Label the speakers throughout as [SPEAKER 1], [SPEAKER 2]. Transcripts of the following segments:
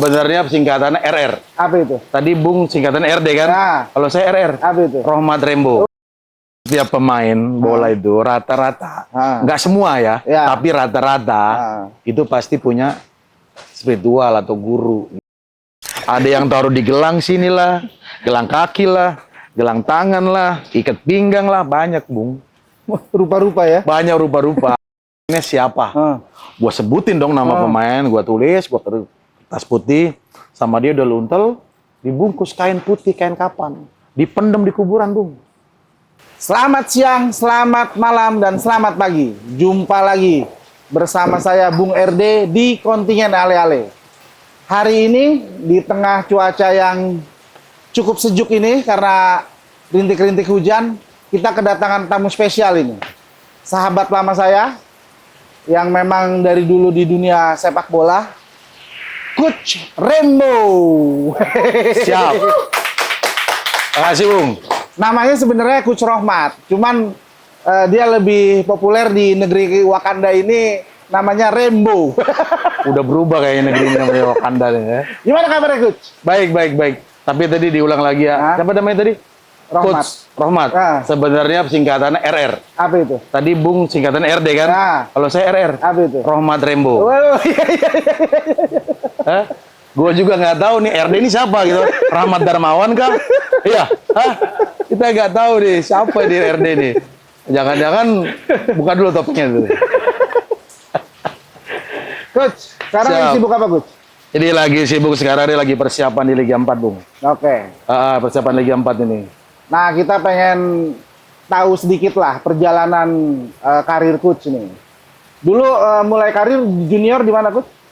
[SPEAKER 1] Sebenarnya singkatannya RR.
[SPEAKER 2] Apa itu?
[SPEAKER 1] Tadi Bung singkatannya RD kan?
[SPEAKER 2] Nah.
[SPEAKER 1] Kalau saya RR.
[SPEAKER 2] Apa itu?
[SPEAKER 1] Rohmat Rembo. Setiap pemain bola itu rata-rata, nggak semua ya, tapi rata-rata itu pasti punya spiritual atau guru. Ada yang taruh di gelang sinilah, gelang kaki lah, gelang tangan lah, ikat pinggang lah, banyak Bung.
[SPEAKER 2] Rupa-rupa ya?
[SPEAKER 1] Banyak rupa-rupa. Ini siapa? Gua sebutin dong nama pemain, gua tulis, gua kertas putih, sama dia udah luntel, dibungkus kain putih, kain kapan, dipendam di kuburan Bung.
[SPEAKER 2] Selamat siang, selamat malam, dan selamat pagi. Jumpa lagi bersama saya Bung RD di kontingen Ale-Ale. Hari ini di tengah cuaca yang cukup sejuk ini karena rintik-rintik hujan, kita kedatangan tamu spesial ini. Sahabat lama saya yang memang dari dulu di dunia sepak bola, Coach Rembo.
[SPEAKER 1] Siap. Terima kasih Bung.
[SPEAKER 2] Namanya sebenarnya Coach Rohmat, cuman dia lebih populer di negeri Wakanda ini namanya Rembo.
[SPEAKER 1] Udah berubah kayaknya negeri ini namanya Wakanda nih ya.
[SPEAKER 2] Gimana kabarnya Coach?
[SPEAKER 1] Baik. Tapi tadi diulang lagi ya. Siapa namanya tadi?
[SPEAKER 2] Rohmat.
[SPEAKER 1] Coach Rohmat. Sebenarnya singkatannya RR.
[SPEAKER 2] Apa itu?
[SPEAKER 1] Tadi Bung singkatannya RD kan? Kalau saya RR.
[SPEAKER 2] Apa itu?
[SPEAKER 1] Rohmat Rembo.
[SPEAKER 2] Iya.
[SPEAKER 1] Gue juga nggak tahu nih RD ini siapa gitu. Rahmat Darmawan kah? Iya. Kita nggak tahu nih siapa di RD nih. Jangan-jangan buka dulu topiknya dulu.
[SPEAKER 2] Coach, sekarang lagi sibuk apa Coach?
[SPEAKER 1] Jadi lagi sibuk sekarang, dia lagi persiapan di Liga 4 Bung.
[SPEAKER 2] Oke.
[SPEAKER 1] Persiapan Liga 4 ini.
[SPEAKER 2] Nah, kita pengen tahu sedikit lah perjalanan karir Coach ini. Dulu mulai karir junior di mana Coach?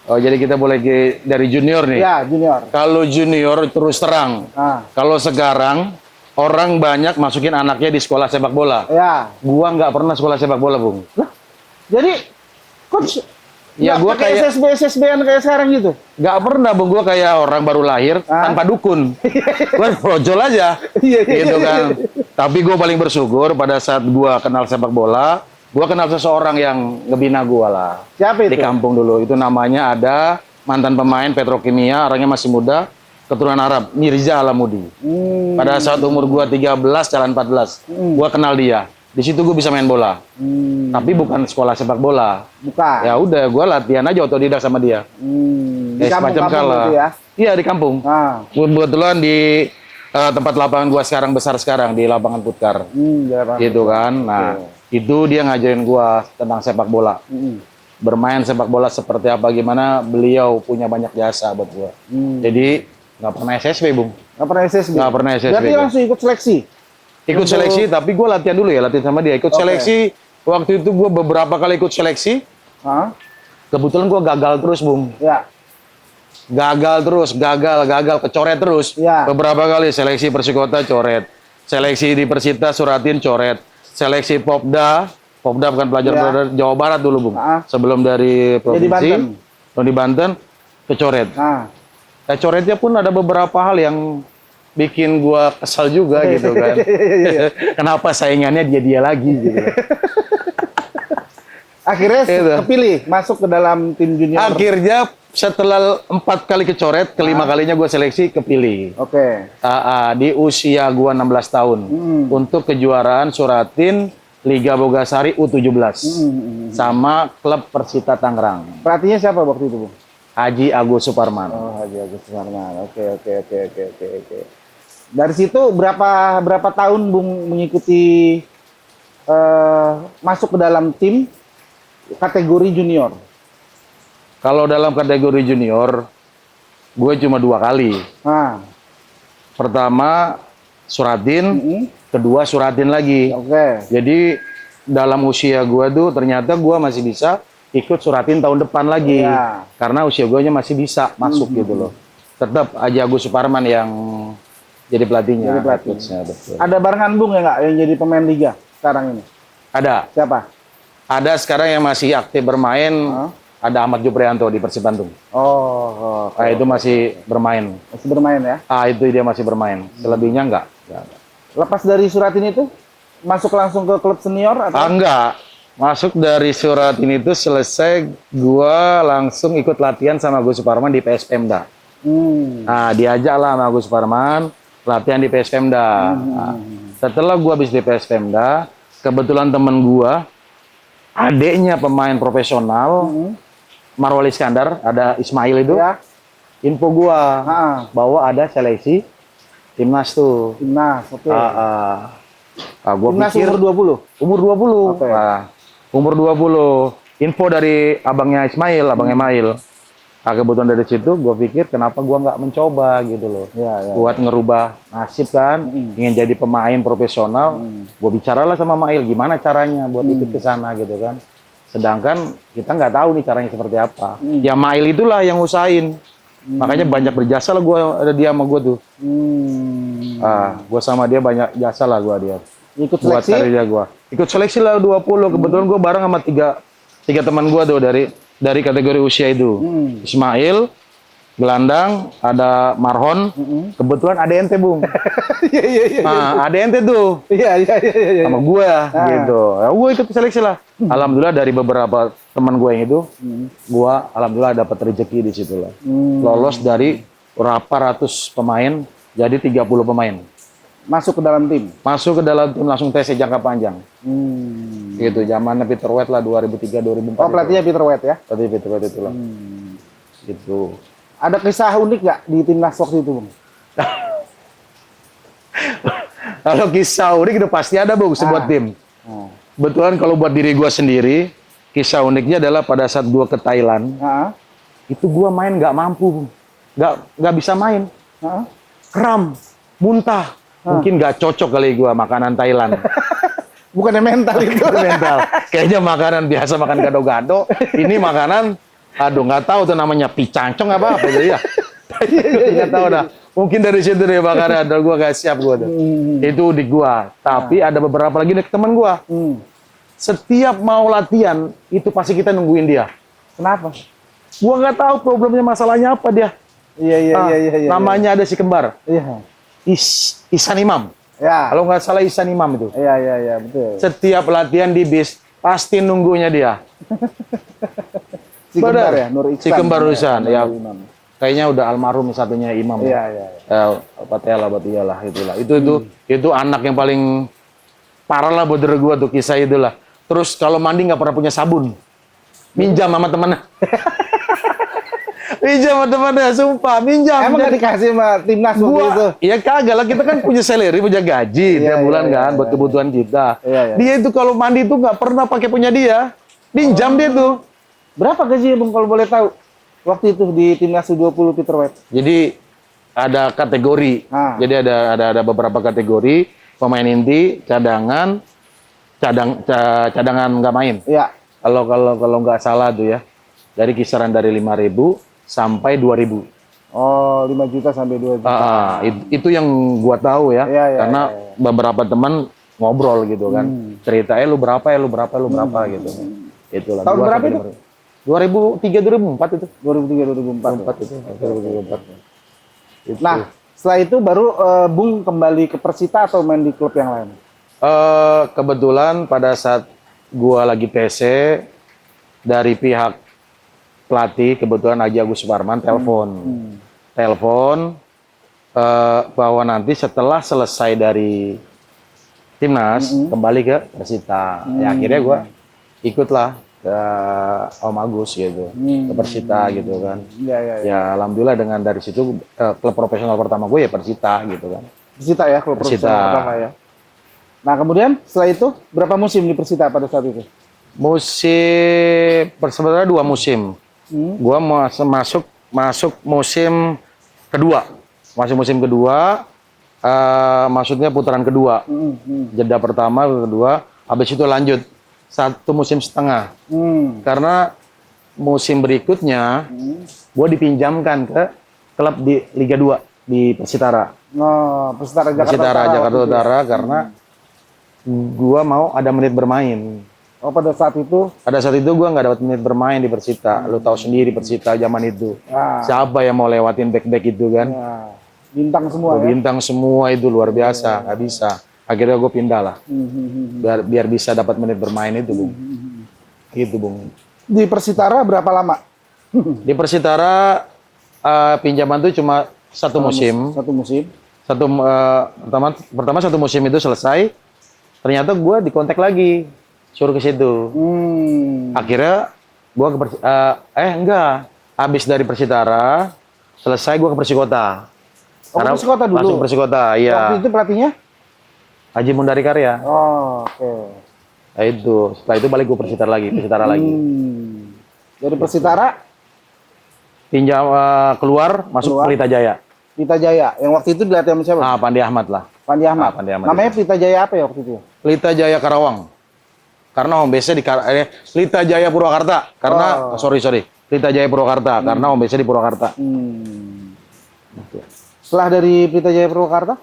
[SPEAKER 1] Oh, jadi kita boleh dari junior nih?
[SPEAKER 2] Ya, junior.
[SPEAKER 1] Kalau junior terus terang. Kalau sekarang orang banyak masukin anaknya di sekolah sepak bola.
[SPEAKER 2] Ya.
[SPEAKER 1] Gua nggak pernah sekolah sepak bola Bung.
[SPEAKER 2] Lah, jadi Coach
[SPEAKER 1] ya gua kayak
[SPEAKER 2] SSB-an kayak sekarang gitu?
[SPEAKER 1] Nggak pernah Bung, gua kayak orang baru lahir tanpa dukun. Gua brojol aja. Gitu kan. Tapi gua paling bersyukur pada saat gua kenal sepak bola, gua kenal seseorang yang ngebina gua lah.
[SPEAKER 2] Siapa itu?
[SPEAKER 1] Di kampung dulu. Itu namanya ada mantan pemain Petrokimia, orangnya masih muda, keturunan Arab, Mirza Alamudi. Pada saat umur gua 13 jalan 14, gua kenal dia. Di situ gue bisa main bola. Tapi bukan sekolah sepak bola.
[SPEAKER 2] Bukan.
[SPEAKER 1] Ya udah, gue latihan aja otodidak sama dia.
[SPEAKER 2] Di kampung-kampung gitu ya?
[SPEAKER 1] Iya, di kampung. Kebetulan di tempat lapangan gue sekarang besar sekarang, di lapangan Putkar. Gitu kan. Nah, itu dia ngajarin gue tentang sepak bola. Bermain sepak bola seperti apa, gimana, beliau punya banyak jasa buat gue. Jadi, nggak pernah SSB, Bung.
[SPEAKER 2] Nggak pernah SSB?
[SPEAKER 1] Nggak pernah SSB.
[SPEAKER 2] Berarti langsung ikut seleksi?
[SPEAKER 1] Ikut seleksi, tapi gue latihan dulu ya, latihan sama dia. Ikut seleksi, waktu itu gue beberapa kali ikut seleksi. Kebetulan gue gagal terus, Bung.
[SPEAKER 2] Ya.
[SPEAKER 1] Gagal terus, gagal, kecoret terus.
[SPEAKER 2] Ya.
[SPEAKER 1] Beberapa kali seleksi Persikota coret. Seleksi di Persita Suratin coret. Seleksi Popda bukan pelajar Jawa Barat dulu, Bung. Sebelum dari provinsi, di Banten, kecoret. Coretnya pun ada beberapa hal yang bikin gua kesal juga gitu kan. Kenapa saingannya dia lagi gitu. Akhirnya
[SPEAKER 2] kepilih masuk ke dalam tim junior.
[SPEAKER 1] Akhirnya setelah 4 kali kecoret, kelima kalinya gua seleksi kepilih. Di usia gua 16 tahun untuk kejuaraan Suratin Liga Bogasari U17 sama klub Persita Tangerang.
[SPEAKER 2] Pelatihnya siapa waktu itu, Bung?
[SPEAKER 1] Haji Agus Suparman.
[SPEAKER 2] Oh, Haji Agus Suparman. Oke. Dari situ berapa tahun Bung mengikuti masuk ke dalam tim kategori junior?
[SPEAKER 1] Kalau dalam kategori junior, gue cuma 2 kali. Pertama Suratin, kedua Suratin lagi. Jadi dalam usia gue tuh ternyata gue masih bisa ikut Suratin tahun depan lagi. Karena usia gue masih bisa masuk gitu loh. Tetap Haji Agus Suparman yang jadi pelatihnya.
[SPEAKER 2] Betul. Ada barengan Bung ya nggak yang jadi pemain liga sekarang ini?
[SPEAKER 1] Ada.
[SPEAKER 2] Siapa?
[SPEAKER 1] Ada sekarang yang masih aktif bermain. Ada Ahmad Juprianto di Persib Bandung. Itu masih bermain.
[SPEAKER 2] Masih bermain ya?
[SPEAKER 1] Itu dia masih bermain. Selebihnya enggak.
[SPEAKER 2] Lepas dari Suratin itu masuk langsung ke klub senior atau?
[SPEAKER 1] Enggak. Masuk dari Suratin itu selesai, gua langsung ikut latihan sama Gus Suparman di PS Pemda. Nah, diajak lah sama Gus Suparman latihan di PS Pemda. Nah, setelah gua habis di PS Pemda, kebetulan temen gua adiknya pemain profesional, Marwal Iskandar, ada Ismail itu.
[SPEAKER 2] Ya.
[SPEAKER 1] Info gua bahwa ada seleksi timnas tuh.
[SPEAKER 2] Timnas, oke.
[SPEAKER 1] Gua
[SPEAKER 2] Timnas
[SPEAKER 1] pikir
[SPEAKER 2] umur 20.
[SPEAKER 1] umur 20.
[SPEAKER 2] Oke.
[SPEAKER 1] Umur 20. Info dari abangnya Ismail, abang Email. Kebetulan dari situ gue pikir kenapa gue nggak mencoba gitu loh. Buat ngerubah nasib kan, ingin jadi pemain profesional. Gue bicaralah sama Mail gimana caranya buat ikut ke sana gitu kan. Sedangkan kita nggak tahu nih caranya seperti apa. Ya Mail itulah yang usahain. Makanya banyak berjasa lah gue, ada dia sama gue tuh. Gue sama dia banyak jasa lah gue dia.
[SPEAKER 2] Ikut
[SPEAKER 1] Buat
[SPEAKER 2] seleksi?
[SPEAKER 1] cari dia gue. Ikut seleksi lah 20. Kebetulan gue bareng sama tiga teman gue tuh dari kategori usia itu. Ismail, gelandang, ada Marhon. Kebetulan ada ente, Bung.
[SPEAKER 2] Iya.
[SPEAKER 1] Ada ente tuh.
[SPEAKER 2] Iya.
[SPEAKER 1] Sama gue gitu. Ya, gue ikut seleksi lah. Alhamdulillah dari beberapa teman gue yang itu, gue alhamdulillah dapat rezeki di situ lah. Lolos dari berapa ratus pemain jadi 30 pemain.
[SPEAKER 2] Masuk ke dalam tim?
[SPEAKER 1] Masuk ke dalam tim langsung tes jangka panjang. Gitu, zamannya Peter White lah 2003-2004.
[SPEAKER 2] Oh, pelatihnya Peter White ya?
[SPEAKER 1] Pelatih Peter White itu lah. Gitu.
[SPEAKER 2] Ada kisah unik nggak di timnas waktu itu, Bung?
[SPEAKER 1] Kalau kisah unik itu pasti ada, Bung, sebuah tim. Betulan kalau buat diri gua sendiri, kisah uniknya adalah pada saat gua ke Thailand, itu gua main nggak mampu, Bung. Nggak bisa main. Kram, muntah. Mungkin nggak cocok kali gua makanan Thailand.
[SPEAKER 2] Bukannya mental itu.
[SPEAKER 1] Mental. Kayaknya makanan biasa, makan gado-gado. Ini makanan, aduh nggak tahu tuh namanya picancong apa jadi ya. Nggak tahu dah. Mungkin dari situ deh makanan, gua nggak siap gua tuh. Itu di gua. Tapi ada beberapa lagi nih teman gua. Setiap mau latihan itu pasti kita nungguin dia.
[SPEAKER 2] Kenapa?
[SPEAKER 1] Gua nggak tahu problemnya masalahnya apa dia.
[SPEAKER 2] Iya.
[SPEAKER 1] Namanya ada si kembar.
[SPEAKER 2] Iya.
[SPEAKER 1] Ihsan Imam.
[SPEAKER 2] Ya.
[SPEAKER 1] Kalau nggak salah Ihsan Imam itu.
[SPEAKER 2] Iya, betul.
[SPEAKER 1] Setiap latihan di bis pasti nunggunya dia.
[SPEAKER 2] Si kembar ya, Nur Iksan.
[SPEAKER 1] Si kembar Ihsan, ya.
[SPEAKER 2] Imam.
[SPEAKER 1] Kayaknya udah almarhum satunya Imam.
[SPEAKER 2] Iya.
[SPEAKER 1] Patialah, itulah. Itu anak yang paling parah lah buat gua tuh kisah itulah. Terus kalau mandi nggak pernah punya sabun. Minjam sama temennya. Minjam sama temennya, sumpah, minjam.
[SPEAKER 2] Emang nggak dikasih sama timnas waktu itu?
[SPEAKER 1] Iya kagak lah, kita kan punya salary, punya gaji tiap bulan kan buat kebutuhan kita. Dia itu kalau mandi tuh nggak pernah pakai punya dia. Minjam dia tuh.
[SPEAKER 2] Berapa gajinya, Bung, kalau boleh tahu? Waktu itu di timnas U20 Peter White.
[SPEAKER 1] Jadi ada kategori. Jadi ada beberapa kategori, pemain inti, cadangan nggak main.
[SPEAKER 2] Iya.
[SPEAKER 1] Kalau nggak salah tuh ya. Dari kisaran dari 5.000 sampai 2.000.
[SPEAKER 2] Oh, 5 juta sampai 2 juta.
[SPEAKER 1] Itu yang gua tahu ya. Karena beberapa teman ngobrol gitu kan. Cerita lu berapa gitu. Itulah.
[SPEAKER 2] Tahun berapa itu?
[SPEAKER 1] 2003 2004 itu.
[SPEAKER 2] 2003 2004
[SPEAKER 1] itu. 2004.
[SPEAKER 2] Nah, setelah itu baru Bung kembali ke Persita atau main di klub yang lain?
[SPEAKER 1] Kebetulan pada saat gua lagi PC dari pihak pelatih, kebetulan Haji Agus Suparman telepon bahwa nanti setelah selesai dari timnas kembali ke Persita. Ya akhirnya gua ikutlah ke Om Agus gitu, ke Persita gitu kan. Ya alhamdulillah dengan dari situ klub profesional pertama gue ya Persita gitu kan.
[SPEAKER 2] Persita ya, klub profesional pertama ya. Nah kemudian setelah itu berapa musim di Persita pada saat itu?
[SPEAKER 1] Sebenarnya 2 musim. Gua masuk musim kedua. Masuk musim kedua, maksudnya putaran kedua. Jeda pertama, kedua, habis itu lanjut 1 musim setengah. Karena musim berikutnya, gue dipinjamkan ke klub di Liga 2 di Persitara.
[SPEAKER 2] Persitara
[SPEAKER 1] Jakarta Utara karena gue mau ada menit bermain.
[SPEAKER 2] Oh, pada saat itu?
[SPEAKER 1] Pada saat itu gue nggak dapat menit bermain di Persita. Lu tahu sendiri Persita zaman itu. Siapa yang mau lewatin back itu kan?
[SPEAKER 2] Bintang semua ya?
[SPEAKER 1] Bintang semua itu luar biasa, nggak bisa. Akhirnya gue pindah lah. Biar bisa dapat menit bermain itu, Bung. Gitu, Bung.
[SPEAKER 2] Di Persitara berapa lama?
[SPEAKER 1] Di Persitara pinjaman tuh cuma satu musim.
[SPEAKER 2] Satu musim.
[SPEAKER 1] Pertama satu musim itu selesai. Ternyata gue dikontak lagi, suruh ke situ. Akhirnya gue enggak. Habis dari Persitara, selesai gue ke Persikota.
[SPEAKER 2] Ke Persikota dulu?
[SPEAKER 1] Langsung Persikota, iya.
[SPEAKER 2] Waktu itu pelatihnya?
[SPEAKER 1] Haji Mundari Karya.
[SPEAKER 2] Oh, oke.
[SPEAKER 1] Nah itu, setelah itu balik gue Persitara lagi.
[SPEAKER 2] Dari Persitara?
[SPEAKER 1] Pinjam keluar, masuk Pelita Jaya.
[SPEAKER 2] Pelita Jaya, yang waktu itu dilatih sama siapa?
[SPEAKER 1] Pandi Ahmad lah.
[SPEAKER 2] Pandi Ahmad. Namanya
[SPEAKER 1] itu.
[SPEAKER 2] Pelita Jaya apa ya waktu itu?
[SPEAKER 1] Pelita Jaya Karawang. Karena home base-nya di Pelita Jaya Purwakarta. Karena sorry. Pelita Jaya Purwakarta karena home base-nya di Purwakarta.
[SPEAKER 2] Setelah dari Pelita Jaya Purwakarta?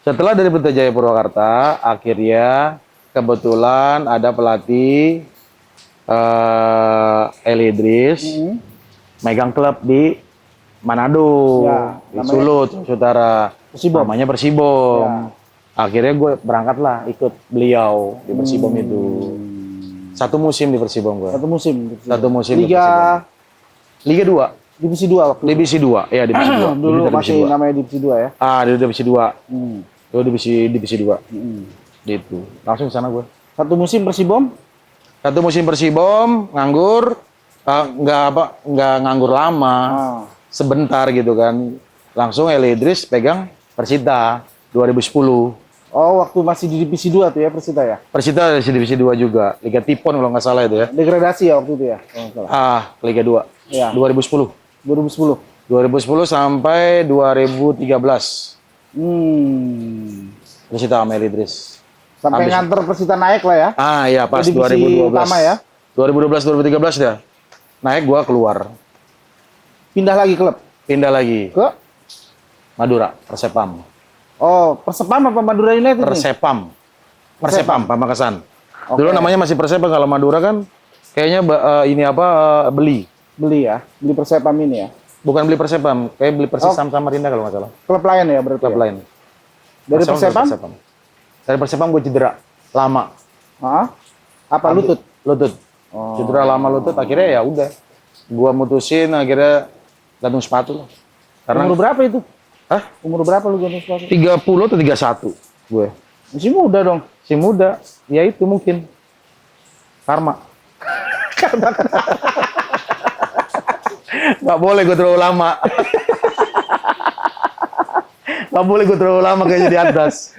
[SPEAKER 1] Setelah dari Pelita Jaya Purwakarta, akhirnya kebetulan ada pelatih Eli Idris megang klub di Manado, di Sulut, Utara. Namanya Persibom. Ya. Akhirnya gue berangkat lah ikut beliau di Persibom itu. Satu musim di Persibom gue. Satu musim.
[SPEAKER 2] Liga
[SPEAKER 1] 2.
[SPEAKER 2] Divisi 2 waktu.
[SPEAKER 1] Divisi 2, ya divisi 2.
[SPEAKER 2] Dulu masih namanya divisi 2 ya.
[SPEAKER 1] Di divisi 2. Dulu divisi 2. Gitu. Langsung ke sana gue.
[SPEAKER 2] Satu musim Persibom?
[SPEAKER 1] Satu musim Persibom, nganggur. Nggak nganggur lama. Sebentar gitu kan. Langsung Eli Idris pegang Persita 2010.
[SPEAKER 2] Oh, waktu masih di divisi 2 tuh ya Persita ya?
[SPEAKER 1] Persita di divisi 2 juga. Liga Tipon kalau nggak salah itu ya.
[SPEAKER 2] Degradasi ya waktu itu ya?
[SPEAKER 1] Liga 2. Ya. 2010 sampai 2013. Persita sama Eli Idris.
[SPEAKER 2] Sampai nganter Persita naik lah ya?
[SPEAKER 1] Iya pas 2012.
[SPEAKER 2] Utama ya?
[SPEAKER 1] 2012 2013 dah. Naik gua keluar.
[SPEAKER 2] Pindah lagi klub?
[SPEAKER 1] Pindah lagi.
[SPEAKER 2] Ke?
[SPEAKER 1] Madura, Persepam.
[SPEAKER 2] Oh, Persepam apa Madura United?
[SPEAKER 1] Persepam, Pamekasan. Okay. Dulu namanya masih Persepam, kalau Madura kan kayaknya beli ya, beli Persepam ini ya. Bukan beli Persepam, kayak beli Persisam Samarinda kalau nggak salah. Klub lain ya berarti. Klub lain. Dari Persepam? Dari Persepam gue cedera lama. Apa lutut? Lutut. Cedera lama lutut, akhirnya ya udah. Gua mutusin akhirnya gantung sepatu lah. Karena umur berapa itu? Umur berapa lu gantung sepatu? 30 atau 31 gue. Masih muda dong. Masih muda. Ya itu mungkin. Karma. Nggak boleh gue terlalu lama. Nggak boleh gue terlalu lama kayaknya di atas.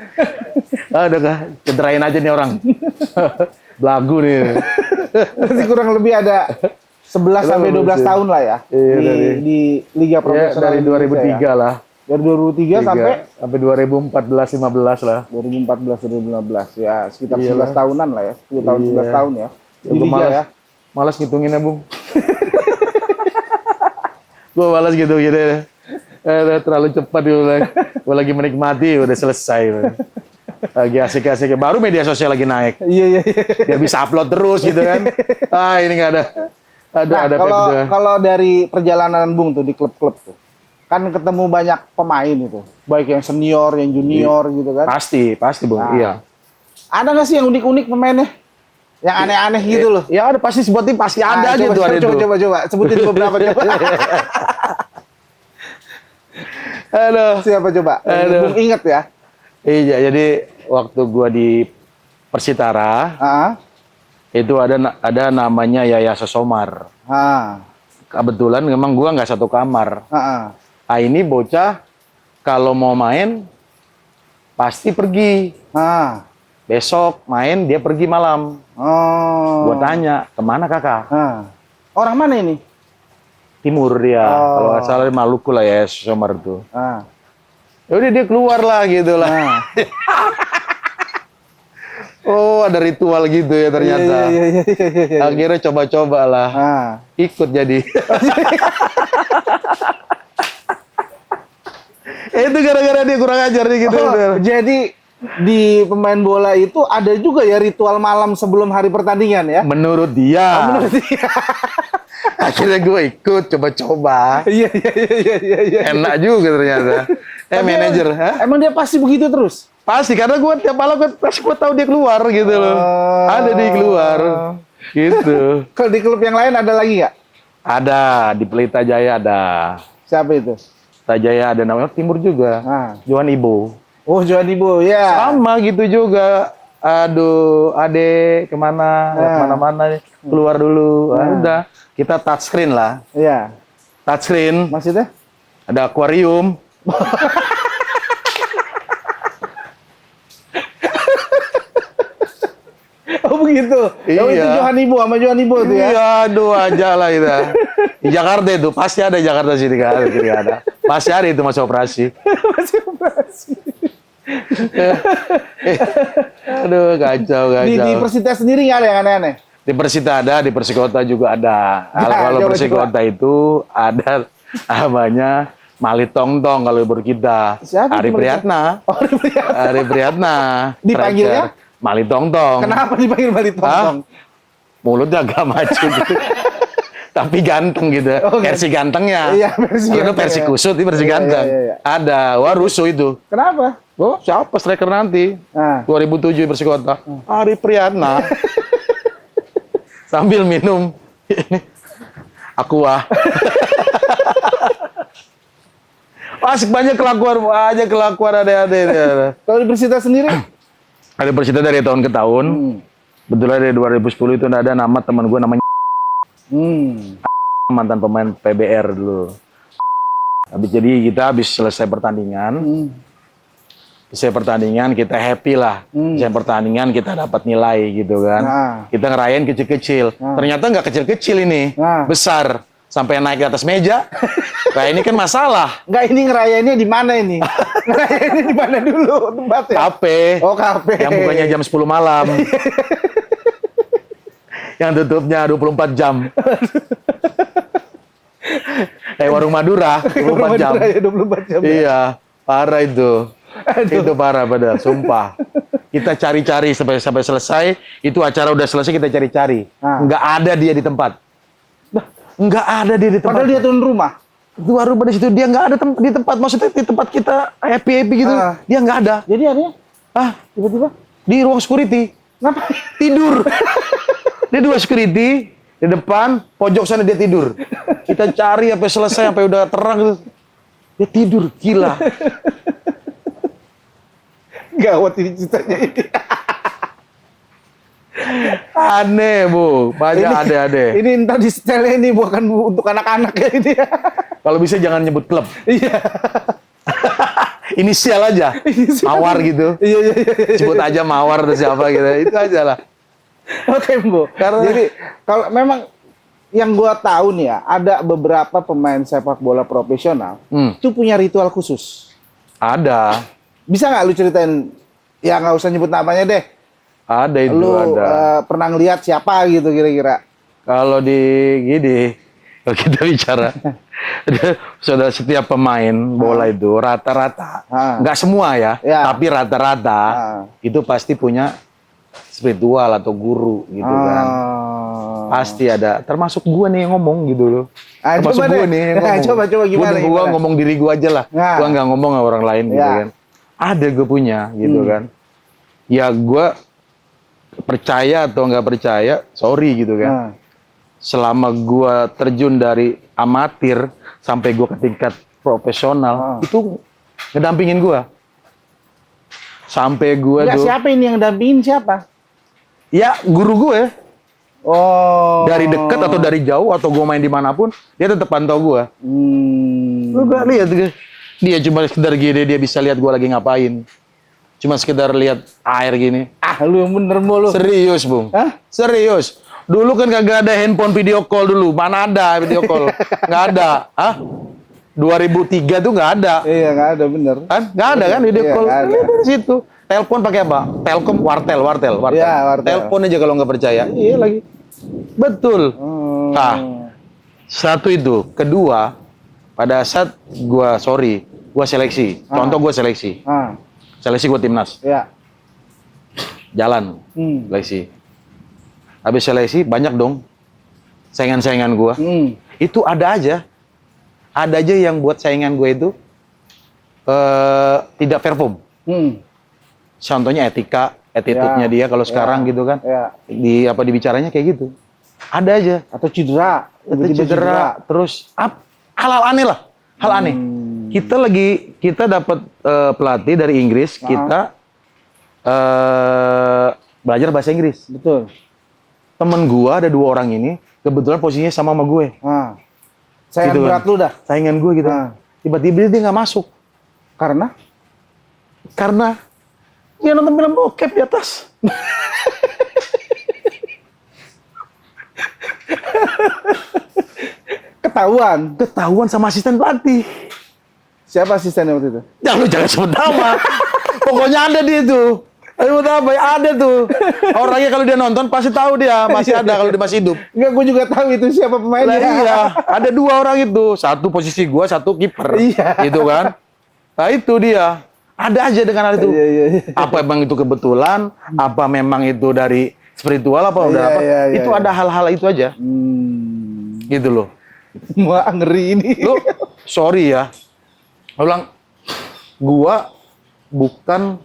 [SPEAKER 1] Udah kah, cederain aja nih orang. Belagu nih. Masih kurang lebih ada 11 sampai 12 tahun lah ya. Iya, di Liga Profesional. Dari 2003 ya. Lah. Dari 2003 sampai 2014 15 lah. 2014 2015 ya, sekitar 11 tahunan lah ya. 10 tahun 11 tahun ya. Di Liga ya. Malas ngitunginnya, Bung. Gue malas gitu ya. Terlalu cepat gue lagi menikmati udah selesai. Lagi asik-asik, baru media sosial lagi naik. Iya. Biar bisa upload terus gitu kan. Ini nggak ada. Kalau dari perjalanan Bung tuh di klub-klub tuh, kan ketemu banyak pemain itu, baik yang senior, yang junior gitu kan. Pasti Bung. Iya. Ada nggak sih yang unik-unik pemainnya? Yang aneh-aneh gitu loh. Ya ada, pasti sebuah tim pasti ada gitu. Coba sebutin beberapa coba. Halo. Siapa coba? Bung inget ya. Iya, jadi waktu gua di Persitara, itu ada namanya Yaya Sosomar. Kebetulan memang gua nggak satu kamar. Ini bocah kalau mau main pasti pergi. Besok main dia pergi malam. Gua tanya, kemana kakak? Orang mana ini? Timur dia. Kalau nggak salah Maluku lah ya Sosomar itu. Udah dia keluar lah gitu lah. Ada ritual gitu ya ternyata. Iya. Akhirnya coba-coba lah. Ikut jadi. Itu gara-gara dia kurang ajar nih gitu. Jadi di pemain bola itu ada juga ya ritual malam sebelum hari pertandingan ya? Menurut dia. Akhirnya gue ikut coba-coba. Iya. Enak juga ternyata. Manajer, emang dia pasti begitu terus? Pasti, karena gue tiap malam gue tahu dia keluar gitu loh. Ada di keluar. Gitu.
[SPEAKER 2] Kalau di klub yang lain ada lagi nggak?
[SPEAKER 1] Ada di Pelita Jaya ada.
[SPEAKER 2] Siapa itu?
[SPEAKER 1] Pelita Jaya ada namanya Timur juga.
[SPEAKER 2] Ah.
[SPEAKER 1] Johan Ibo.
[SPEAKER 2] Oh, Johan Ibo, ya.
[SPEAKER 1] Sama gitu juga. Aduh, Ade kemana? Kemana-mana keluar dulu. Ah, udah, kita touchscreen lah.
[SPEAKER 2] Iya.
[SPEAKER 1] Touchscreen.
[SPEAKER 2] Maksudnya?
[SPEAKER 1] Ada akuarium.
[SPEAKER 2] Oh begitu.
[SPEAKER 1] Iya.
[SPEAKER 2] Oh itu Johan Ibo sama Johan Ibo itu ya.
[SPEAKER 1] Iya, aduh aja lah itu. Di Jakarta itu pasti ada Jakarta sini kan, kiri ada. Pasti ada itu masih operasi.
[SPEAKER 2] Masih operasi.
[SPEAKER 1] Aduh, kacau.
[SPEAKER 2] Di Persita sendiri nggak ada yang aneh-aneh?
[SPEAKER 1] Di Persita ada, di Persikota juga ada. Kalau
[SPEAKER 2] coba,
[SPEAKER 1] Persikota itu ada namanya Mali Tongtong kalau ibu kita.
[SPEAKER 2] Siapa
[SPEAKER 1] Ari
[SPEAKER 2] itu
[SPEAKER 1] Priyatna.
[SPEAKER 2] Oh, Ari Priyatna.
[SPEAKER 1] Ari Priyatna.
[SPEAKER 2] Dipanggilnya?
[SPEAKER 1] Mali Tongtong.
[SPEAKER 2] Kenapa dipanggil Mali Tongtong?
[SPEAKER 1] Mulutnya agak maju gitu. Tapi ganteng gitu.
[SPEAKER 2] Oh,
[SPEAKER 1] versi gantengnya.
[SPEAKER 2] Iya, versi
[SPEAKER 1] Kalau
[SPEAKER 2] ganteng,
[SPEAKER 1] versi
[SPEAKER 2] ya.
[SPEAKER 1] kusut, ini versi
[SPEAKER 2] Iya,
[SPEAKER 1] ganteng.
[SPEAKER 2] iya.
[SPEAKER 1] Ada. Wah, rusuh itu.
[SPEAKER 2] Kenapa?
[SPEAKER 1] Oh, siapa striker nanti?
[SPEAKER 2] Nah.
[SPEAKER 1] 2007 Persikota. Ari Priyatna. Sambil minum Aqua. Asik banyak kelakuan ada.
[SPEAKER 2] Kalau di Persita sendiri?
[SPEAKER 1] Ada Persita dari tahun ke tahun. Betulan dari 2010 itu ada nama teman gue namanya mantan pemain PBR dulu. Habis selesai pertandingan. Selesai pertandingan kita happy lah. Selesai pertandingan kita dapat nilai gitu kan. Kita ngerayain kecil-kecil. Ternyata nggak kecil-kecil ini, besar. Sampai naik ke atas meja. Nah ini kan masalah.
[SPEAKER 2] Enggak, ini ngerayainnya di mana ini? Ngerayainnya di mana dulu tempatnya?
[SPEAKER 1] Kafe.
[SPEAKER 2] Oh, kafe.
[SPEAKER 1] Yang bukanya jam 10 malam. Yang tutupnya 24 jam. Warung Madura 24 jam.
[SPEAKER 2] Ya, 24 jam.
[SPEAKER 1] Iya, parah itu. Itu parah padahal, sumpah. Kita cari-cari sampai selesai, itu acara udah selesai kita cari-cari. Nggak ada dia di tempat. Nggak ada dia di tempat.
[SPEAKER 2] Padahal dia turun rumah.
[SPEAKER 1] Itu baru pada situ dia nggak ada di tempat, maksudnya di tempat kita happy gitu. Dia nggak ada.
[SPEAKER 2] Jadi akhirnya tiba-tiba
[SPEAKER 1] di ruang security.
[SPEAKER 2] ngapain?
[SPEAKER 1] Tidur. Dia dua security di depan, pojok sana dia tidur. Kita cari sampai selesai, sampai udah terang gitu. Dia tidur, gila.
[SPEAKER 2] Gawat ini ceritanya ini.
[SPEAKER 1] Aneh, Bu. Banyak ada.
[SPEAKER 2] Ini entar di setelnya ini bukan untuk anak-anak ya ini.
[SPEAKER 1] Kalau bisa jangan nyebut klub.
[SPEAKER 2] Iya.
[SPEAKER 1] Inisial aja. Mawar gitu.
[SPEAKER 2] Iya.
[SPEAKER 1] Sebut aja Mawar atau siapa gitu. Itu aja lah.
[SPEAKER 2] Oke, Bu. Jadi kalau memang yang gua tahu nih ya, ada beberapa pemain sepak bola profesional itu punya ritual khusus.
[SPEAKER 1] Ada.
[SPEAKER 2] Bisa nggak lu ceritain? Ya nggak usah nyebut namanya deh.
[SPEAKER 1] Ada itu,
[SPEAKER 2] Lu
[SPEAKER 1] ada.
[SPEAKER 2] pernah ngeliat siapa gitu kira-kira?
[SPEAKER 1] Kalau kalau kita bicara, sudah setiap pemain bola itu rata-rata, nggak semua ya, tapi rata-rata itu pasti punya spiritual atau guru gitu kan. Pasti ada, termasuk gua nih yang ngomong gitu loh. Termasuk gua nih yang ngomong.
[SPEAKER 2] Coba gimana?
[SPEAKER 1] Gua ngomong diri gua aja lah. Gua nggak ngomong sama orang lain gitu kan. Ada gue punya gitu kan. Ya gua percaya atau nggak percaya, sorry gitu kan. Selama gua terjun dari amatir sampai gua ke tingkat profesional, itu ngedampingin gua. Sampai gua
[SPEAKER 2] siapa ini yang dampingin siapa?
[SPEAKER 1] Ya guru gue.
[SPEAKER 2] Oh.
[SPEAKER 1] Dari dekat atau dari jauh atau gua main dimanapun, dia tetap pantau gua. Lu gak lihat dia cuma sekedar gini, dia bisa lihat gua lagi ngapain. Cuma sekedar lihat air gini.
[SPEAKER 2] Lu yang bener mulu.
[SPEAKER 1] Serius, Bung. Serius. Dulu kan kagak ada handphone video call dulu. Mana ada video call? Nggak ada. 2003 tuh nggak ada.
[SPEAKER 2] Iya, nggak ada, bener.
[SPEAKER 1] Kan? Nggak ada kan video call. Di situ. Telepon pakai apa? Telkom, wartel.
[SPEAKER 2] Iya, wartel.
[SPEAKER 1] Telepon aja kalau nggak percaya. Iya lagi. Betul. Nah, satu itu. Kedua, pada saat gua seleksi. Contoh gua seleksi. Seleksi gua timnas.
[SPEAKER 2] Iya.
[SPEAKER 1] Jalan. Seleksi. Habis seleksi banyak dong saingan-saingan gua. Itu ada aja yang buat saingan gue itu tidak perform. Contohnya etika, attitude-nya dia kalau sekarang gitu kan. Dibicaranya kayak gitu. Ada aja.
[SPEAKER 2] Atau cedera.
[SPEAKER 1] Itu cedera. Terus hal-hal aneh lah. Hal aneh. Kita dapat pelatih dari Inggris. Kita belajar bahasa Inggris.
[SPEAKER 2] Betul.
[SPEAKER 1] Temen gua ada 2 orang ini. Kebetulan posisinya sama gue.
[SPEAKER 2] Saingan
[SPEAKER 1] gitu
[SPEAKER 2] berat lu dah.
[SPEAKER 1] Saingan gue gitu. Tiba-tiba dia nggak masuk.
[SPEAKER 2] Karena
[SPEAKER 1] dia nonton film bokep di atas. Ketahuan sama asisten pelatih.
[SPEAKER 2] Siapa asistennya waktu itu?
[SPEAKER 1] Ya lu jangan sebut nama. Pokoknya ada dia itu. Ayo apa ya, ada tuh. Orangnya kalau dia nonton pasti tahu dia masih ada kalau dia masih hidup.
[SPEAKER 2] Enggak, gue juga tahu itu siapa pemainnya.
[SPEAKER 1] Iya, ada 2 orang itu. Satu posisi gua, satu kiper.
[SPEAKER 2] Iya.
[SPEAKER 1] Gitu kan. Nah itu dia. Ada aja dengan hal itu.
[SPEAKER 2] Iya.
[SPEAKER 1] Apa emang itu kebetulan? Apa memang itu dari spiritual apa udah apa? Itu ada hal-hal itu aja. Gitu loh.
[SPEAKER 2] Wah, ngeri ini.
[SPEAKER 1] Lu sorry ya. Lu bilang gua bukan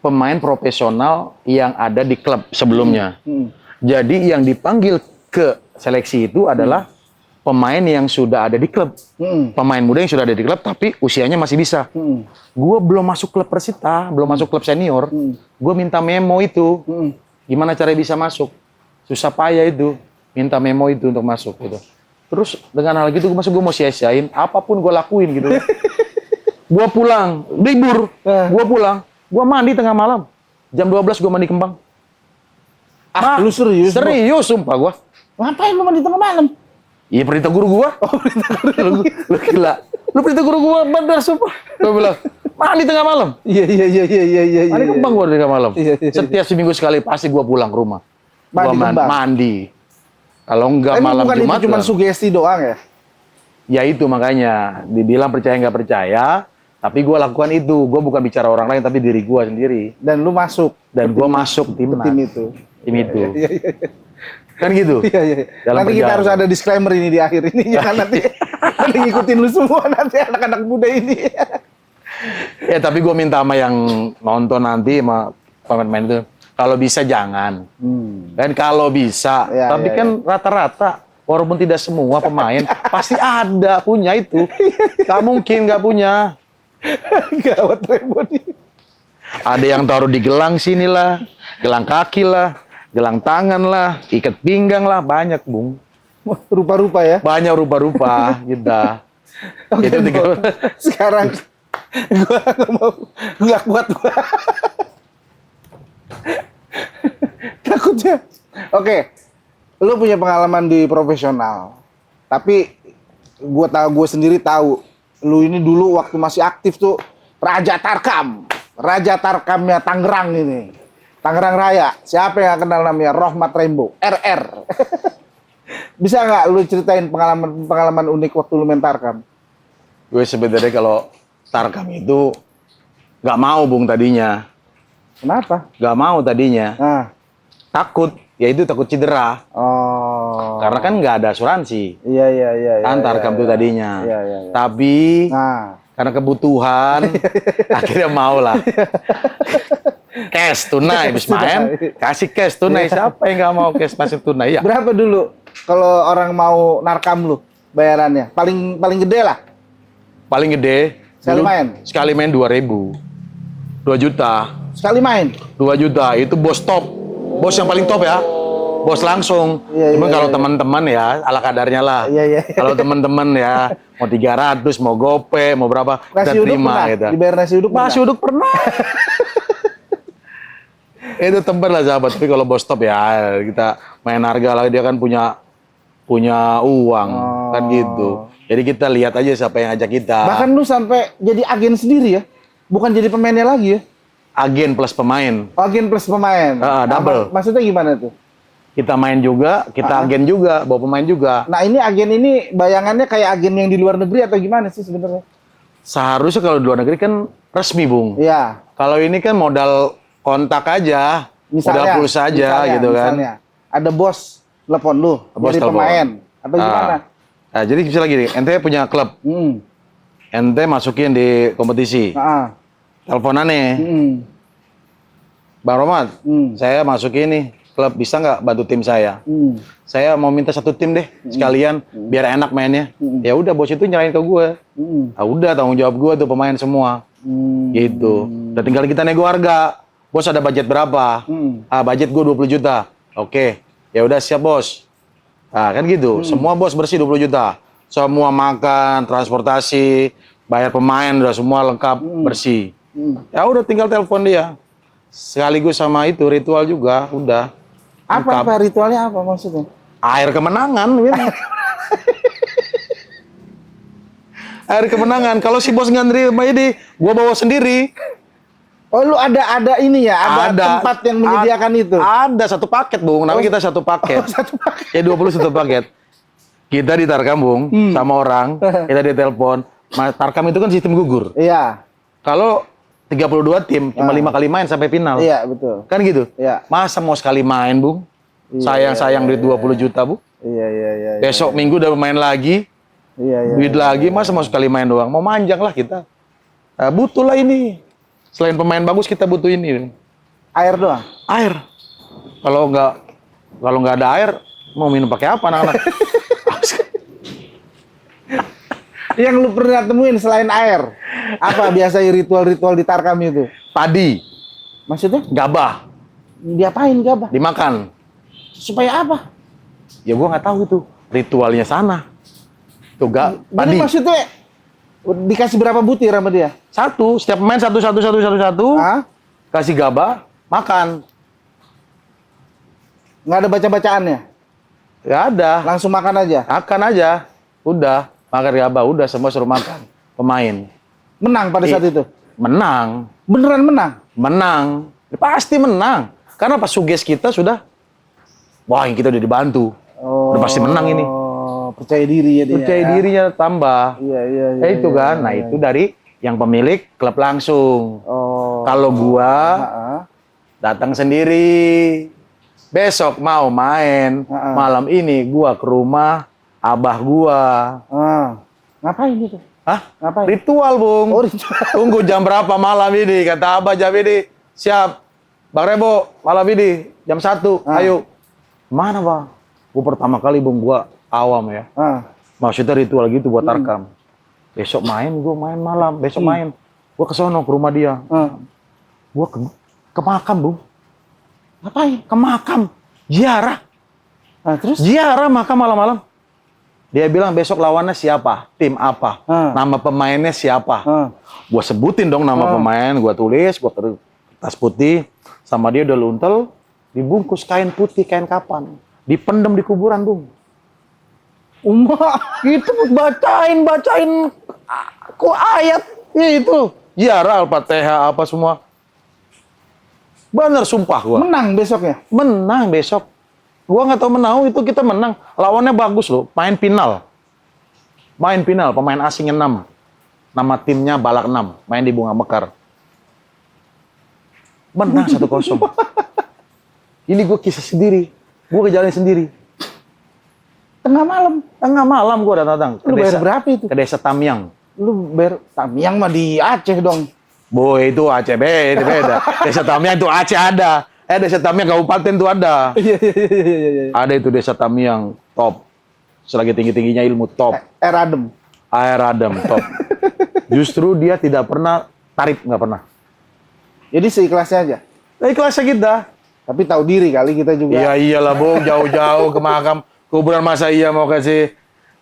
[SPEAKER 1] pemain profesional yang ada di klub sebelumnya. Jadi yang dipanggil ke seleksi itu adalah pemain yang sudah ada di klub. Pemain muda yang sudah ada di klub tapi usianya masih bisa. Gue belum masuk klub Persita, belum masuk klub senior. Gue minta memo itu. Gimana cara bisa masuk? Susah payah itu. Minta memo itu untuk masuk gitu. Terus dengan hal gitu gue mau sia-siain apapun gue lakuin gitu. Gue pulang, libur. Gue pulang. Gue mandi tengah malam. Jam 12 gue mandi kembang.
[SPEAKER 2] Lu serius?
[SPEAKER 1] Serius, sumpah gue.
[SPEAKER 2] Ngapain lu mandi tengah malam?
[SPEAKER 1] Iya, perintah guru gue. Oh, perintah guru. Lu gila. Lu perintah guru gue, bener sumpah. Gue bilang, mandi tengah malam.
[SPEAKER 2] Iya.
[SPEAKER 1] Mandi kembang gue tengah malam.
[SPEAKER 2] Iya.
[SPEAKER 1] Setiap seminggu sekali pasti gue pulang ke rumah.
[SPEAKER 2] Mandi.
[SPEAKER 1] Kalau enggak malam
[SPEAKER 2] bukan
[SPEAKER 1] Jumat.
[SPEAKER 2] Itu cuma sugesti doang ya?
[SPEAKER 1] Ya itu makanya. Dibilang percaya nggak percaya. Tapi gue lakukan itu, gue bukan bicara orang lain, tapi diri gue sendiri.
[SPEAKER 2] Dan lu masuk.
[SPEAKER 1] Dan gue masuk tim
[SPEAKER 2] itu.
[SPEAKER 1] Tim itu.
[SPEAKER 2] Iya.
[SPEAKER 1] Kan gitu.
[SPEAKER 2] Iya. Nanti kita harus ada disclaimer ini di akhir ini. Jangan nanti ngikutin lu semua nanti anak-anak muda ini.
[SPEAKER 1] Ya tapi gue minta sama yang nonton nanti, sama pemain-pemain itu, kalau bisa jangan. Dan kalau bisa, tapi kan rata-rata, walaupun tidak semua pemain, pasti ada punya itu. Gak mungkin gak punya.
[SPEAKER 2] Gawat Rebo nih.
[SPEAKER 1] Ada yang taruh di gelang sini lah, gelang kaki lah, gelang tangan lah, ikat pinggang lah, banyak Bung.
[SPEAKER 2] Rupa-rupa ya?
[SPEAKER 1] Banyak rupa-rupa kita.
[SPEAKER 2] Itu sekarang gua nggak kuat gua. Takutnya. Oke, lu punya pengalaman di profesional, tapi gue sendiri tahu. Lu ini dulu waktu masih aktif tuh Raja Tarkamnya Tangerang ini, Tangerang Raya. Siapa yang kenal namanya Rohmat Rembo, RR. Bisa nggak lu ceritain pengalaman unik waktu lu main Tarkam?
[SPEAKER 1] Gue sebenarnya kalau Tarkam itu nggak mau Bung tadinya.
[SPEAKER 2] Kenapa?
[SPEAKER 1] Nggak mau tadinya. Takut, yaitu takut cedera. Karena kan nggak ada asuransi.
[SPEAKER 2] Iya.
[SPEAKER 1] Kan Tarkam itu tadinya.
[SPEAKER 2] Iya.
[SPEAKER 1] Tapi karena kebutuhan, akhirnya mau lah. Cash tunai, habis main, kasih cash tunai. Siapa yang nggak mau cash masih tunai? Ya.
[SPEAKER 2] Berapa dulu kalau orang mau narkam lu bayarannya? Paling gede lah.
[SPEAKER 1] Paling gede. Sekali main 2.000. 2 juta.
[SPEAKER 2] Sekali main?
[SPEAKER 1] 2 juta. Itu bos top. Bos yang paling top ya. Bos langsung. Cuman kalau teman-teman ya, ala kadarnya lah.
[SPEAKER 2] Iya.
[SPEAKER 1] Kalau teman-teman ya, mau 300, mau gope, mau berapa,
[SPEAKER 2] nasi
[SPEAKER 1] udah
[SPEAKER 2] uduk
[SPEAKER 1] terima
[SPEAKER 2] pernah?
[SPEAKER 1] gitu.
[SPEAKER 2] Dibayar nasi uduk pernah?
[SPEAKER 1] Nasi uduk pernah. Itu tempat lah sahabat. Tapi kalau bos top ya, kita main harga lah. Dia kan punya uang. Kan gitu. Jadi kita lihat aja siapa yang ajak kita.
[SPEAKER 2] Bahkan lu sampai jadi agen sendiri ya? Bukan jadi pemainnya lagi ya?
[SPEAKER 1] Agen plus pemain.
[SPEAKER 2] Agen plus pemain?
[SPEAKER 1] Double.
[SPEAKER 2] Maksudnya gimana tuh?
[SPEAKER 1] Kita main juga, kita agen juga, bawa pemain juga.
[SPEAKER 2] Nah ini agen ini bayangannya kayak agen yang di luar negeri atau gimana sih sebenarnya?
[SPEAKER 1] Seharusnya kalau di luar negeri kan resmi Bung.
[SPEAKER 2] Iya.
[SPEAKER 1] Kalau ini kan modal kontak aja, modal pulsa aja gitu kan.
[SPEAKER 2] Misalnya, ada bos telepon lu
[SPEAKER 1] Bos
[SPEAKER 2] dari pemain atau gimana?
[SPEAKER 1] Nah, jadi misalnya gini, ente punya klub, ente masukin di kompetisi, teleponan nih, Bang Romat, saya masukin nih klub bisa nggak bantu tim saya? Saya mau minta satu tim deh sekalian biar enak mainnya. Ya udah bos itu nyerahin ke gue. Ah udah tanggung jawab gue tuh pemain semua. Gitu. Udah tinggal kita nego harga. Bos ada budget berapa? Ah budget gue 20 juta. Oke. Ya udah siap bos. Ah kan gitu. Semua bos bersih 20 juta. Semua makan, transportasi, bayar pemain udah semua lengkap bersih. Ya udah tinggal telepon dia. Sekaligus sama itu ritual juga udah.
[SPEAKER 2] Apa ritualnya apa maksudnya?
[SPEAKER 1] Air kemenangan, air kemenangan. Kalau si bos nggak nerima ini, gua bawa sendiri.
[SPEAKER 2] Oh lu ada ini ya, ada tempat yang menyediakan itu.
[SPEAKER 1] Ada satu paket bung, namanya kita satu paket.
[SPEAKER 2] Satu paket.
[SPEAKER 1] Ya 20 satu paket. Kita di Tarkam bung, sama orang, kita ditelepon. Tarkam itu kan sistem gugur.
[SPEAKER 2] Iya.
[SPEAKER 1] Kalau 32 tim, cuma 5 kali main sampai final.
[SPEAKER 2] Iya betul.
[SPEAKER 1] Kan gitu.
[SPEAKER 2] Iya.
[SPEAKER 1] Masa mau sekali main bung? Sayang-sayang duit 20 juta bu.
[SPEAKER 2] Iya.
[SPEAKER 1] Besok minggu udah main lagi.
[SPEAKER 2] Iya.
[SPEAKER 1] Duit lagi, masa mau sekali main doang? Mau manjang lah kita. Butuh lah ini. Selain pemain bagus, kita butuh ini.
[SPEAKER 2] Air doang?
[SPEAKER 1] Air. Kalau nggak ada air, mau minum pakai apa anak-anak?
[SPEAKER 2] Yang lu pernah temuin selain air? Apa biasanya ritual-ritual di Tarkam itu?
[SPEAKER 1] Padi.
[SPEAKER 2] Maksudnya?
[SPEAKER 1] Gabah.
[SPEAKER 2] Diapain gabah?
[SPEAKER 1] Dimakan.
[SPEAKER 2] Supaya apa?
[SPEAKER 1] Ya gua nggak tahu itu. Ritualnya sana. Tuh padi.
[SPEAKER 2] Jadi maksudnya dikasih berapa butir sama dia?
[SPEAKER 1] Satu, setiap pemain satu.
[SPEAKER 2] Hah?
[SPEAKER 1] Kasih gabah, makan.
[SPEAKER 2] Nggak ada baca-bacaannya?
[SPEAKER 1] Nggak ada.
[SPEAKER 2] Langsung makan aja?
[SPEAKER 1] Makan aja. Udah. Makan gabah. Udah semua suruh makan. Pemain.
[SPEAKER 2] Menang pada saat itu?
[SPEAKER 1] Menang.
[SPEAKER 2] Beneran menang?
[SPEAKER 1] Menang. Pasti menang. Karena pas suges kita sudah, wah kita udah dibantu. Udah pasti menang ini.
[SPEAKER 2] Percaya diri ya dia.
[SPEAKER 1] Percaya dirinya tambah.
[SPEAKER 2] Iya.
[SPEAKER 1] Itu kan. Nah itu dari yang pemilik klub langsung. Kalau gua datang sendiri. Besok mau main. Malam ini gua ke rumah abah gua.
[SPEAKER 2] Ngapain itu?
[SPEAKER 1] Hah?
[SPEAKER 2] Ngapain?
[SPEAKER 1] Ritual, Bung.
[SPEAKER 2] Oh, ritual.
[SPEAKER 1] Tunggu jam berapa malam ini? Kata abah jam ini. Siap. Bang Rebo, malam ini jam 1. Ayo. Mana, Bang? Gua pertama kali, Bung, gua awam ya. Maksudnya ritual gitu buat Tarkam. Besok main, gua main malam. Besok main. Gua ke sono ke rumah dia. Gua ke makam, Bung.
[SPEAKER 2] Ngapain?
[SPEAKER 1] Ke makam. Ziarah.
[SPEAKER 2] Terus?
[SPEAKER 1] Ziarah makam malam-malam. Dia bilang besok lawannya siapa, tim apa, nama pemainnya siapa. Gua sebutin dong nama pemain, gua tulis, gua kertas putih, sama dia udah luntel, dibungkus kain putih, kain kapan, dipendem di kuburan, Bung. Gitu bacain kok ayat itu, ziarah Al-Fatihah apa semua. Bener sumpah gua.
[SPEAKER 2] Menang besoknya?
[SPEAKER 1] Menang besok. Gua nggak tahu menang, itu kita menang. Lawannya bagus loh, main final. Pemain asing 6. Nama timnya Balak 6, main di Bunga Mekar. Menang 1-0. Ini gue kisah sendiri. Gue kejalanin sendiri.
[SPEAKER 2] Tengah malam
[SPEAKER 1] gue datang.
[SPEAKER 2] Lu bayar berapa itu?
[SPEAKER 1] Ke desa Tamyang.
[SPEAKER 2] Lu bayar Tamyang mah di Aceh dong.
[SPEAKER 1] Boy, itu Aceh beda. Desa Tamyang itu Aceh ada. Desa Tamyang kabupaten tuh ada.
[SPEAKER 2] Iya.
[SPEAKER 1] Ada itu desa Tamyang top. Selagi tinggi-tingginya ilmu top. Air adem top. Justru dia tidak pernah tarif, nggak pernah.
[SPEAKER 2] Jadi seikhlasnya aja.
[SPEAKER 1] Ikhlasnya kita.
[SPEAKER 2] Tapi tahu diri kali kita juga.
[SPEAKER 1] Iya iyalah Bung, jauh-jauh ke makam kuburan, masa iya mau kasih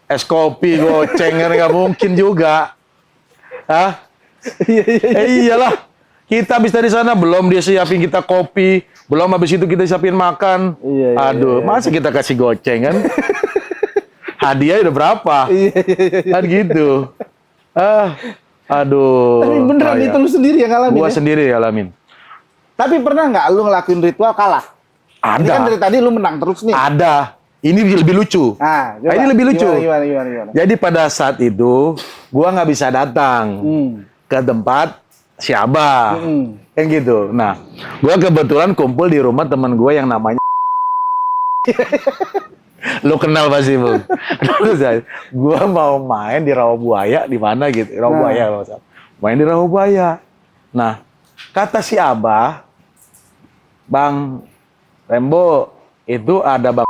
[SPEAKER 1] es kopi goceng, nggak mungkin juga. Hah?
[SPEAKER 2] Iya.
[SPEAKER 1] Iyalah. Kita habis dari sana belum dia siapin kita kopi, belum habis itu kita siapin makan.
[SPEAKER 2] Iya.
[SPEAKER 1] Aduh, masa kita kasih goceng kan? Hadiah udah berapa?
[SPEAKER 2] Iya.
[SPEAKER 1] Kan gitu. Aduh.
[SPEAKER 2] Tapi beneran itu lu sendiri yang ngalamin?
[SPEAKER 1] Gua
[SPEAKER 2] ya?
[SPEAKER 1] sendiri ngalamin.
[SPEAKER 2] Tapi pernah nggak lu ngelakuin ritual kalah?
[SPEAKER 1] Ada.
[SPEAKER 2] Ini kan dari tadi lu menang terus nih.
[SPEAKER 1] Ada. Ini lebih lucu.
[SPEAKER 2] Nah,
[SPEAKER 1] ini lebih lucu.
[SPEAKER 2] Gimana?
[SPEAKER 1] Jadi pada saat itu, gua nggak bisa datang ke tempat si Abah. Kan gitu. Nah, gua kebetulan kumpul di rumah teman gua yang namanya lo kenal pasti, Bung. Gua mau main di Rawabuaya di mana gitu. Rawabuaya main di Rawabuaya. Nah, kata si Abah, Bang Rembo, itu ada bang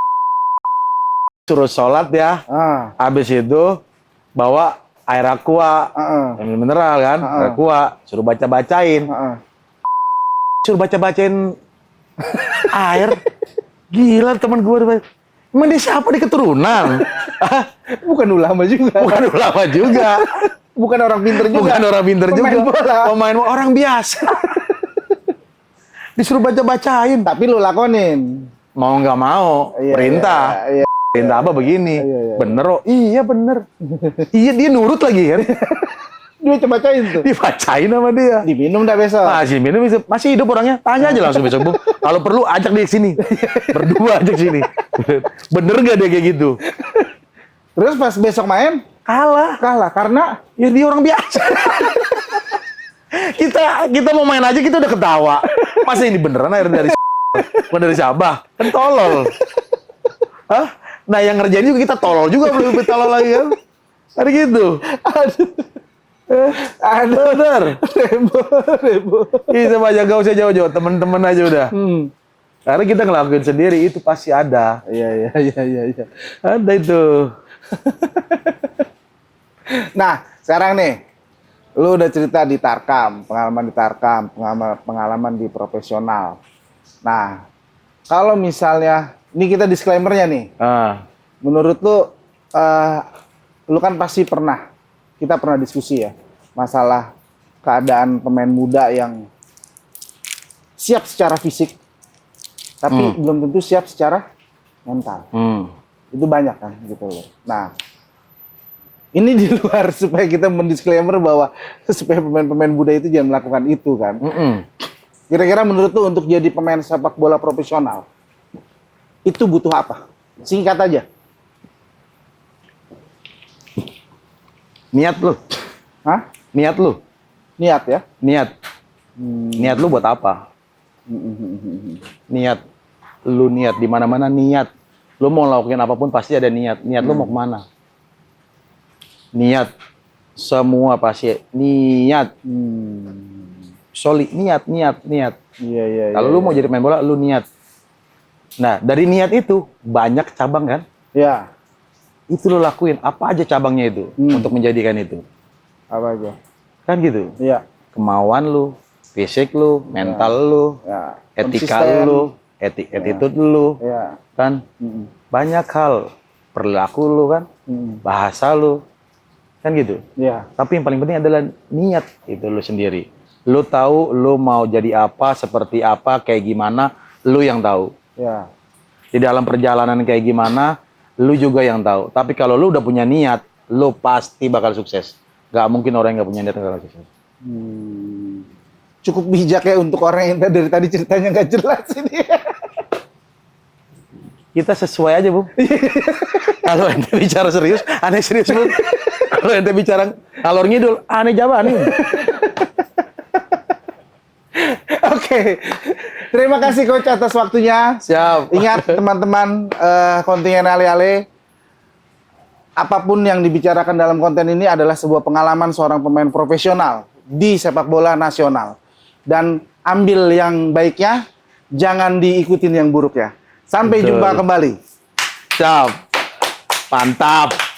[SPEAKER 1] suruh sholat ya. Habis itu bawa air aqua, mineral kan, air aqua, suruh baca-bacain. Suruh baca-bacain air. Gila teman gue. Emang dia siapa di keturunan?
[SPEAKER 2] Bukan ulama juga.
[SPEAKER 1] Bukan ulama juga.
[SPEAKER 2] Bukan orang pinter juga.
[SPEAKER 1] Bukan orang pinter juga. Pemain bola. Orang biasa. Disuruh baca-bacain.
[SPEAKER 2] Tapi lu lakonin.
[SPEAKER 1] Mau nggak mau. Perintah.
[SPEAKER 2] Iya.
[SPEAKER 1] Perintah apa begini? Bener oh. Iya bener. Iya dia nurut lagi kan.
[SPEAKER 2] Dia bacain tuh.
[SPEAKER 1] Dibacain sama dia.
[SPEAKER 2] Diminum dah besok.
[SPEAKER 1] Masih minum, masih hidup orangnya. Tanya aja langsung besok, Bu. Kalau perlu ajak dia ke sini. Berdua ajak sini. Bener nggak dia kayak gitu?
[SPEAKER 2] Terus pas besok main kalah karena
[SPEAKER 1] ya dia orang biasa. kita mau main aja kita udah ketawa. Masa ini beneran air dari bukan dari Sabah? Kan tolol. Hah? Nah yang ngerjain juga kita tolol juga, belum lebih tolol lagi kan? Ada gitu. Aduh, bener.
[SPEAKER 2] Rebo.
[SPEAKER 1] Kita aja gak usah jauh-jauh, temen-temen aja udah. Karena kita ngelakuin sendiri itu pasti ada.
[SPEAKER 2] Iya.
[SPEAKER 1] Ada itu.
[SPEAKER 2] Nah, sekarang nih, lu udah cerita di Tarkam, pengalaman di profesional. Nah, kalau misalnya, ini kita disclaimer-nya nih. Menurut lu kan pasti kita pernah diskusi ya, masalah keadaan pemain muda yang siap secara fisik, tapi belum tentu siap secara mental. Itu banyak kan, gitu loh. Nah, ini di luar supaya kita mendisklaimer bahwa supaya pemain-pemain muda itu jangan melakukan itu kan. Kira-kira menurut lu untuk jadi pemain sepak bola profesional, itu butuh apa? Singkat aja.
[SPEAKER 1] Niat lu.
[SPEAKER 2] Hah?
[SPEAKER 1] Niat lu.
[SPEAKER 2] Niat ya?
[SPEAKER 1] Niat. Niat lu buat apa? Niat. Lu niat di mana-mana niat. Lu mau lakuin apapun pasti ada niat. Niat lu mau kemana? Niat. Semua pasti niat. Niat.
[SPEAKER 2] Iya.
[SPEAKER 1] Kalau lu mau jadi pemain bola, lu niat. Nah, dari niat itu banyak cabang kan?
[SPEAKER 2] Ya.
[SPEAKER 1] Itu lo lakuin. Apa aja cabangnya itu untuk menjadikan itu?
[SPEAKER 2] Apa aja?
[SPEAKER 1] Kan gitu.
[SPEAKER 2] Iya.
[SPEAKER 1] Kemauan lu, fisik lu, mental lu, etika lu, attitude lu, kan? Banyak hal. Perilaku lu kan? Bahasa lu. Kan gitu.
[SPEAKER 2] Iya.
[SPEAKER 1] Tapi yang paling penting adalah niat itu lu sendiri. Lu tahu lu mau jadi apa, seperti apa, kayak gimana, lu yang tahu.
[SPEAKER 2] Ya.
[SPEAKER 1] Di dalam perjalanan kayak gimana, lu juga yang tahu. Tapi kalau lu udah punya niat, lu pasti bakal sukses. Gak mungkin orang yang gak punya niat bakal sukses.
[SPEAKER 2] Cukup bijak ya untuk orang yang dari tadi ceritanya gak jelas ini.
[SPEAKER 1] Kita sesuai aja, Bu. Kalau ente bicara serius, aneh serius, Bu. Kalau ente bicara alor ngidul, aneh Jawa nih.
[SPEAKER 2] Oke. Terima kasih Coach atas waktunya.
[SPEAKER 1] Siap.
[SPEAKER 2] Ingat teman-teman kontingen Ale-Ale, apapun yang dibicarakan dalam konten ini adalah sebuah pengalaman seorang pemain profesional di sepak bola nasional. Dan ambil yang baiknya, jangan diikutin yang buruknya. Sampai jumpa kembali.
[SPEAKER 1] Siap. Mantap.